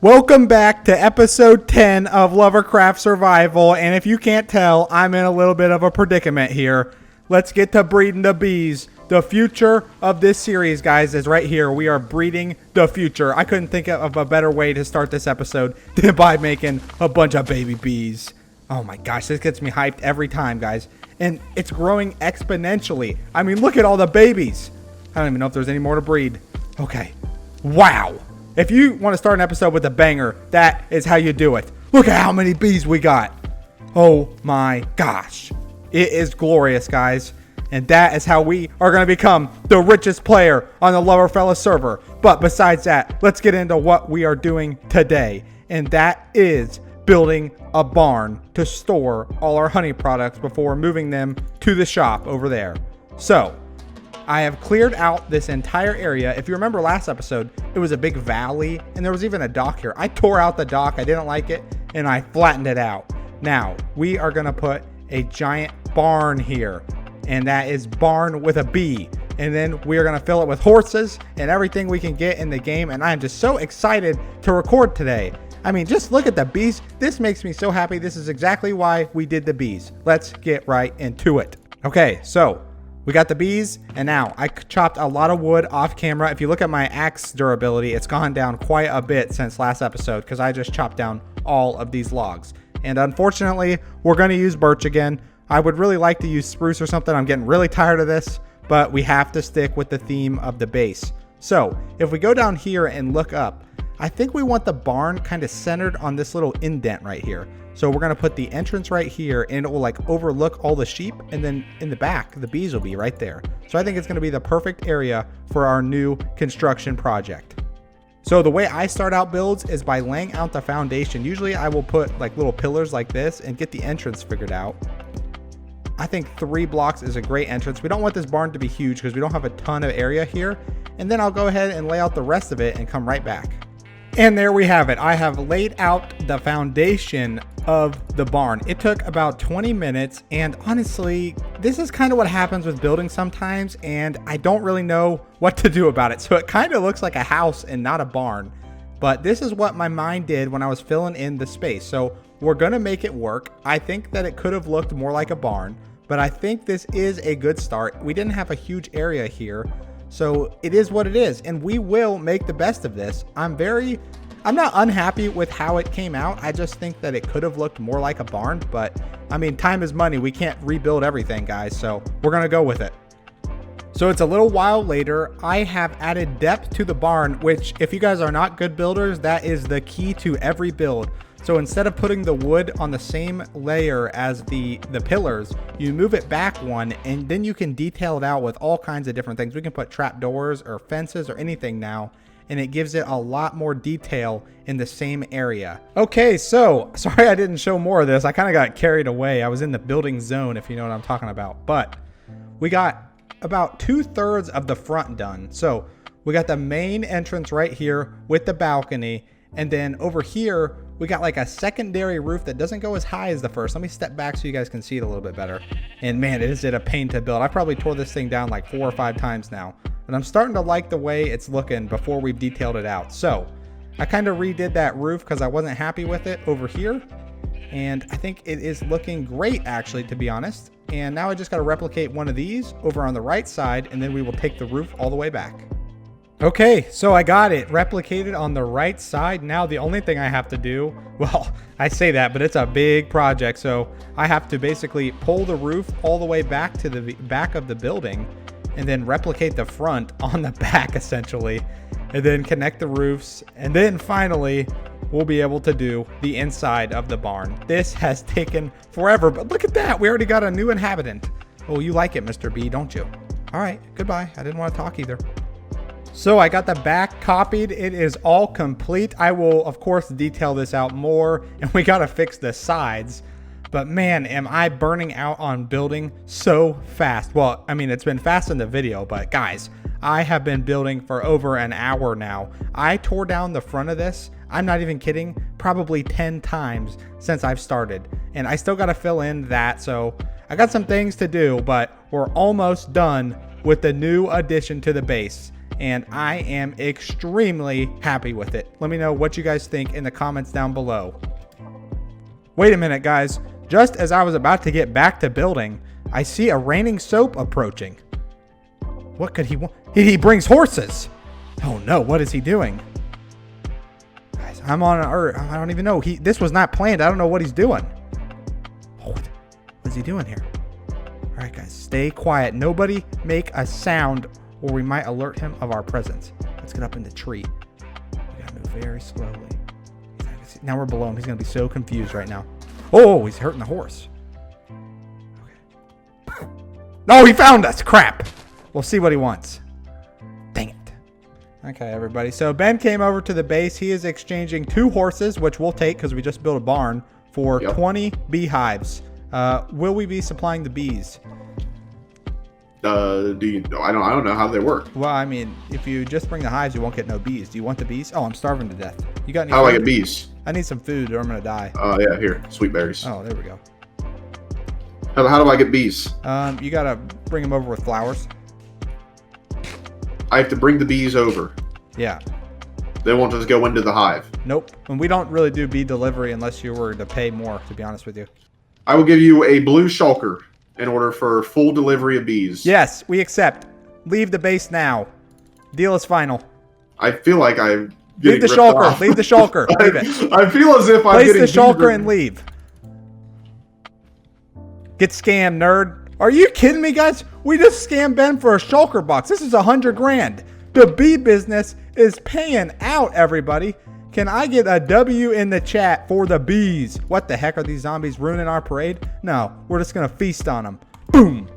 Welcome back to episode 10 of Lovercraft Survival, and if you can't tell, I'm in a little bit of a predicament here. Let's get to breeding the bees. The future of this series, guys, is right here. We are breeding the future. I couldn't think of a better way to start this episode than by making a bunch of baby bees. Oh my gosh, this gets me hyped every time, guys. And it's growing exponentially. I mean, look at all the babies. I don't even know if there's any more to breed. Okay. Wow. If you want to start an episode with a banger, that is how you do it. Look at how many bees we got. Oh my gosh. It is glorious, guys. And that is how we are going to become the richest player on the Loverfella server. But besides that, let's get into what we are doing today. And that is building a barn to store all our honey products before moving them to the shop over there. So I have cleared out this entire area. If you remember last episode, it was a big valley and there was even a dock here. I tore out the dock. I didn't like it and I flattened it out. Now we are going to put a giant barn here, and that is barn with a B. And then we are going to fill it with horses and everything we can get in the game. And I am just so excited to record today. I mean, just look at the bees. This makes me so happy. This is exactly why we did the bees. Let's get right into it. Okay, so we got the bees, and now I chopped a lot of wood off camera. If you look at my axe durability, it's gone down quite a bit since last episode because I just chopped down all of these logs. And unfortunately, we're going to use birch again. I would really like to use spruce or something. I'm getting really tired of this, but we have to stick with the theme of the base. So if we go down here and look up, I think we want the barn kind of centered on this little indent right here. So we're going to put the entrance right here, and it will like overlook all the sheep, and then in the back the bees will be right there. So I think it's going to be the perfect area for our new construction project. So the way I start out builds is by laying out the foundation. Usually I will put like little pillars like this and get the entrance figured out. I think 3 blocks is a great entrance. We don't want this barn to be huge because we don't have a ton of area here. And then I'll go ahead and lay out the rest of it and come right back. And there we have it. I have laid out the foundation of the barn. It took about 20 minutes, and honestly, this is kind of what happens with building sometimes, and I don't really know what to do about it. So it kind of looks like a house and not a barn, but this is what my mind did when I was filling in the space. So we're gonna make it work. I think that it could have looked more like a barn, but I think this is a good start. We didn't have a huge area here, so it is what it is, and we will make the best of this. I'm not unhappy with how it came out. I just think that it could have looked more like a barn, but I mean, time is money. We can't rebuild everything, guys, so we're gonna go with it. So it's a little while later. I have added depth to the barn, which if you guys are not good builders, that is the key to every build. So instead of putting the wood on the same layer as the pillars, you move it back one, and then you can detail it out with all kinds of different things. We can put trap doors or fences or anything now, and it gives it a lot more detail in the same area. Okay, so sorry I didn't show more of this. I kind of got carried away. I was in the building zone, if you know what I'm talking about. But we got about 2/3 of the front done. So we got the main entrance right here with the balcony, and then over here we got like a secondary roof that doesn't go as high as the first. Let me step back so you guys can see it a little bit better. And man, it is a pain to build. I probably tore this thing down like 4 or 5 times now, but I'm starting to like the way it's looking before we've detailed it out. So I kind of redid that roof because I wasn't happy with it over here, and I think it is looking great, actually, to be honest. And now I just got to replicate one of these over on the right side, and then we will take the roof all the way back. Okay, so I got it replicated on the right side. Now the only thing I have to do, well, I say that, but it's a big project. So I have to basically pull the roof all the way back to the back of the building, and then replicate the front on the back essentially, and then connect the roofs. And then finally, we'll be able to do the inside of the barn. This has taken forever, but look at that. We already got a new inhabitant. Oh, you like it, Mr. B, don't you? All right, goodbye. I didn't want to talk either. So I got the back copied. It is all complete. I will, of course, detail this out more, and we got to fix the sides. But man, am I burning out on building so fast. Well, I mean, it's been fast in the video, but guys, I have been building for over an hour now. I tore down the front of this, I'm not even kidding, probably 10 times since I've started. And I still got to fill in that, so I got some things to do, but we're almost done with the new addition to the base. and I am extremely happy with it. Let me know what you guys think in the comments down below. Wait a minute, guys. Just as I was about to get back to building, I see a raining soap approaching. What could he want? He brings horses. Oh no, what is he doing? Guys, I'm on Earth. I don't even know. This was not planned. I don't know what he's doing. Oh, what is he doing here? All right, guys, stay quiet. Nobody make a sound or we might alert him of our presence. Let's get up in the tree. We gotta move very slowly. Now we're below him. He's gonna be so confused right now. Oh, he's hurting the horse. Okay. No, he found us. Crap. We'll see what he wants. Dang it. Okay, everybody. So Ben came over to the base. He is exchanging 2 horses, which we'll take because we just built a barn, for 20 beehives. Will we be supplying the bees? I don't know how they work. Well, I mean, if you just bring the hives, you won't get no bees. Do you want the bees? Oh, I'm starving to death. You got any How do food? I get bees? I need some food or I'm gonna die. Yeah, here. Sweet berries. Oh, there we go. How do I get bees? You gotta bring them over with flowers. I have to bring the bees over. Yeah. They won't just go into the hive. Nope. And we don't really do bee delivery unless you were to pay more, to be honest with you. I will give you a blue shulker in order for full delivery of bees. Yes, we accept. Leave the base now. Deal is final. I feel like I'm Leave the shulker. Leave the shulker. Leave it. I feel as if I'm Place getting the shulker and leave. Get scammed, nerd. Are you kidding me, guys? We just scammed Ben for a shulker box. This is 100 grand. The bee business is paying out, everybody. Can I get a W in the chat for the bees? What the heck, are these zombies ruining our parade? No, we're just gonna feast on them. Boom.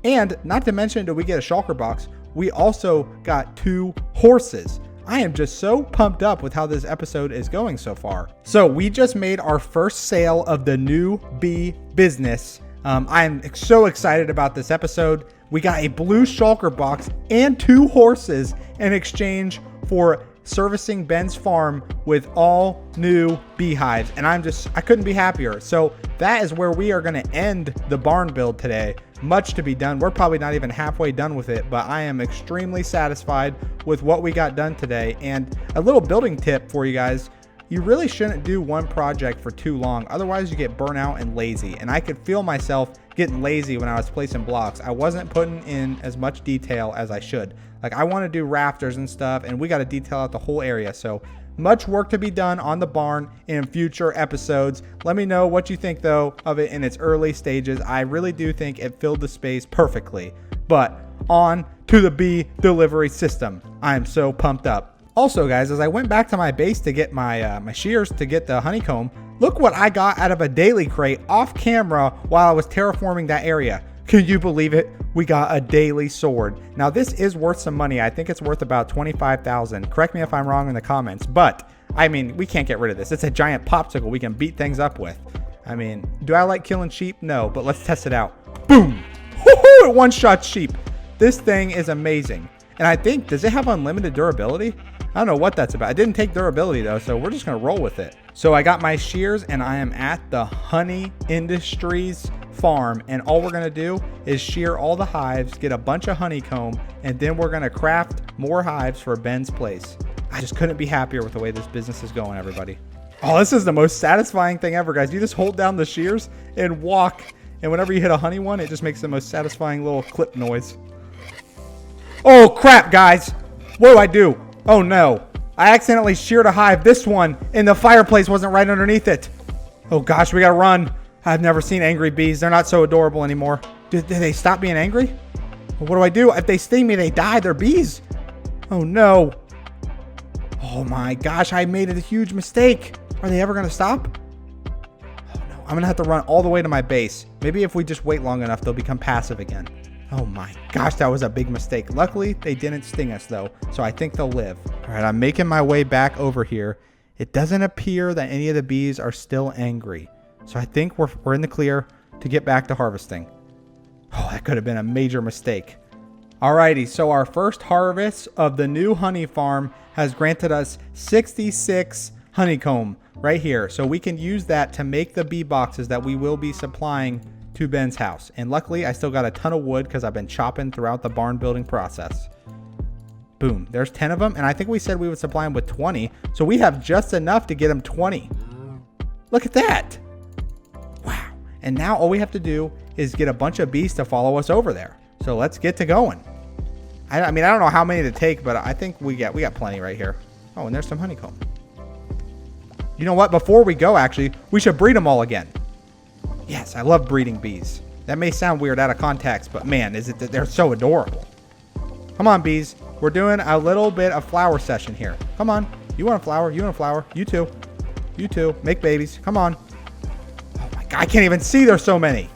And not to mention, did we get a shulker box? We also got 2 horses. I am just so pumped up with how this episode is going so far. So we just made our first sale of the new bee business. I'm so excited about this episode. We got a blue shulker box and 2 horses in exchange for servicing Ben's farm with all new beehives. And I couldn't be happier. So that is where we are going to end the barn build today. Much to be done. We're probably not even halfway done with it, but I am extremely satisfied with what we got done today. And a little building tip for you guys. You really shouldn't do one project for too long. Otherwise, you get burnout and lazy. And I could feel myself getting lazy when I was placing blocks. I wasn't putting in as much detail as I should. Like, I want to do rafters and stuff, and we got to detail out the whole area. So much work to be done on the barn in future episodes. Let me know what you think, though, of it in its early stages. I really do think it filled the space perfectly. But on to the bee delivery system. I am so pumped up. Also, guys, as I went back to my base to get my shears to get the honeycomb, look what I got out of a daily crate off camera while I was terraforming that area. Can you believe it? We got a daily sword. Now, this is worth some money. I think it's worth about 25,000. Correct me if I'm wrong in the comments, but I mean, we can't get rid of this. It's a giant popsicle we can beat things up with. I mean, do I like killing sheep? No, but let's test it out. Boom! Woohoo! It one-shot sheep. This thing is amazing. And I think, does it have unlimited durability? I don't know what that's about. It didn't take durability though, so we're just gonna roll with it. So I got my shears and I am at the Honey Industries farm, and all we're gonna do is shear all the hives, get a bunch of honeycomb, and then we're gonna craft more hives for Ben's place. I just couldn't be happier with the way this business is going, everybody. Oh, this is the most satisfying thing ever, guys. You just hold down the shears and walk, and whenever you hit a honey one, it just makes the most satisfying little clip noise. Oh crap, guys. What do I do? Oh no, I accidentally sheared a hive, this one, and the fireplace wasn't right underneath it. Oh gosh, we gotta run. I've never seen angry bees. They're not so adorable anymore. Did they stop being angry? What do I do? If they sting me, they die. They're bees. Oh no. Oh my gosh, I made a huge mistake. Are they ever gonna stop? Oh no, I'm gonna have to run all the way to my base. Maybe if we just wait long enough, they'll become passive again. Oh my gosh, that was a big mistake. Luckily, they didn't sting us though, so I think they'll live. All right, I'm making my way back over here. It doesn't appear that any of the bees are still angry, so I think we're in the clear to get back to harvesting. Oh, that could have been a major mistake. Alrighty, so our first harvest of the new honey farm has granted us 66 honeycomb right here, so we can use that to make the bee boxes that we will be supplying to Ben's house. And luckily, I still got a ton of wood because I've been chopping throughout the barn building process. Boom. There's 10 of them. And I think we said we would supply them with 20. So we have just enough to get them 20. Look at that. Wow. And now all we have to do is get a bunch of bees to follow us over there. So let's get to going. I mean, I don't know how many to take, but I think we got plenty right here. Oh, and there's some honeycomb. You know what? Before we go, actually, we should breed them all again. Yes, I love breeding bees. That may sound weird out of context, but man, is it that they're so adorable. Come on, bees. We're doing a little bit of flower session here. Come on. You want a flower? You want a flower? You too. You too. Make babies. Come on. Oh my God, I can't even see. There's so many.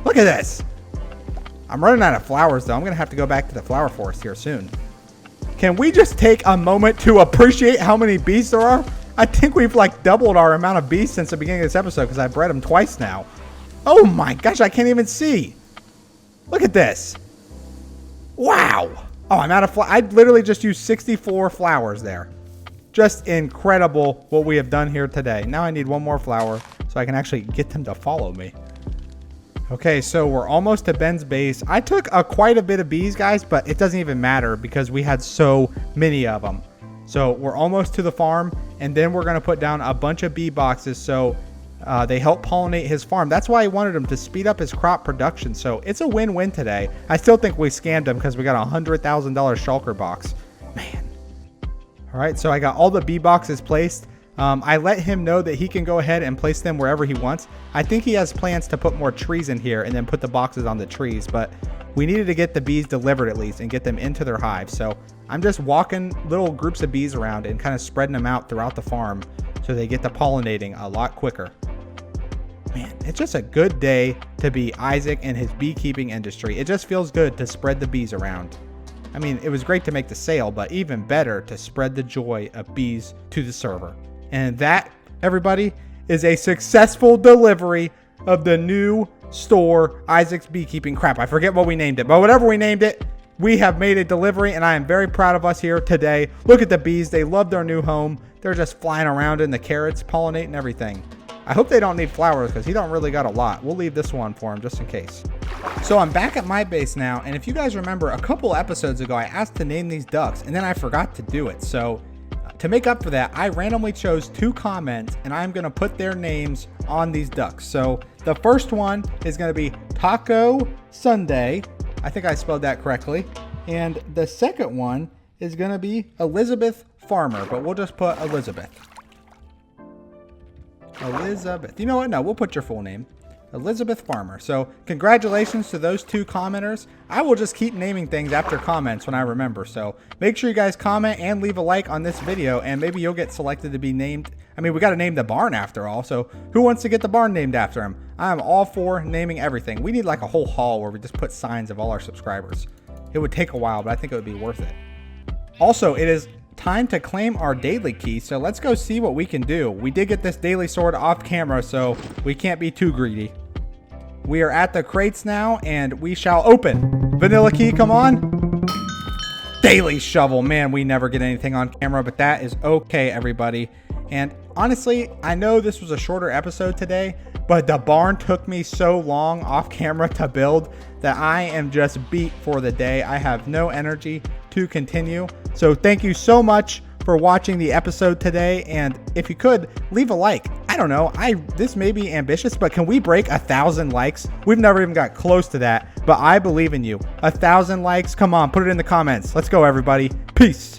Look at this. I'm running out of flowers, though. I'm going to have to go back to the flower forest here soon. Can we just take a moment to appreciate how many bees there are? I think we've like doubled our amount of bees since the beginning of this episode because I bred them twice now. Oh my gosh, I can't even see. Look at this. Wow. Oh, I'm out of flowers. I literally just used 64 flowers there. Just incredible what we have done here today. Now I need one more flower so I can actually get them to follow me. Okay, so we're almost to Ben's base. I took quite a bit of bees, guys, but it doesn't even matter because we had so many of them. So we're almost to the farm, and then we're going to put down a bunch of bee boxes so they help pollinate his farm. That's why I wanted him to speed up his crop production. So it's a win-win today. I still think we scammed him because we got a $100,000 shulker box. Man. All right, so I got all the bee boxes placed. I let him know that he can go ahead and place them wherever he wants. I think he has plans to put more trees in here and then put the boxes on the trees, but we needed to get the bees delivered at least and get them into their hive. So I'm just walking little groups of bees around and kind of spreading them out throughout the farm so they get to pollinating a lot quicker. Man, it's just a good day to be Isaac and his beekeeping industry. It just feels good to spread the bees around. I mean, it was great to make the sale, but even better to spread the joy of bees to the server. And that, everybody, is a successful delivery of the new store, Isaac's Beekeeping. Crap, I forget what we named it. But whatever we named it, we have made a delivery, and I am very proud of us here today. Look at the bees. They love their new home. They're just flying around in the carrots, pollinating everything. I hope they don't need flowers because he don't really got a lot. We'll leave this one for him just in case. So I'm back at my base now, and if you guys remember, a couple episodes ago, I asked to name these ducks, and then I forgot to do it. So to make up for that, I randomly chose 2 comments, and I'm going to put their names on these ducks. So the first one is going to be Taco Sunday. I think I spelled that correctly. And the second one is going to be Elizabeth Farmer, but we'll just put Elizabeth. Elizabeth. You know what? No, we'll put your full name. Elizabeth Farmer. So congratulations to those 2 commenters. I will just keep naming things after comments when I remember. So make sure you guys comment and leave a like on this video, and maybe you'll get selected to be named. I mean, we got to name the barn after all. So who wants to get the barn named after him? I'm all for naming everything. We need like a whole hall where we just put signs of all our subscribers. It would take a while, but I think it would be worth it. Also, it is time to claim our daily key, so let's go see what we can do. We did get this daily sword off camera, so we can't be too greedy. We are at the crates now, and we shall open. Vanilla key, come on. Daily shovel. Man, we never get anything on camera, but that is okay, everybody. And honestly, I know this was a shorter episode today, but the barn took me so long off camera to build that I am just beat for the day. I have no energy to continue. So thank you so much for watching the episode today, and if you could leave a like. I don't know, this may be ambitious, but can we break 1,000 likes? We've never even got close to that, but I believe in you. 1,000 likes, come on, put it in the comments. Let's go, everybody. Peace.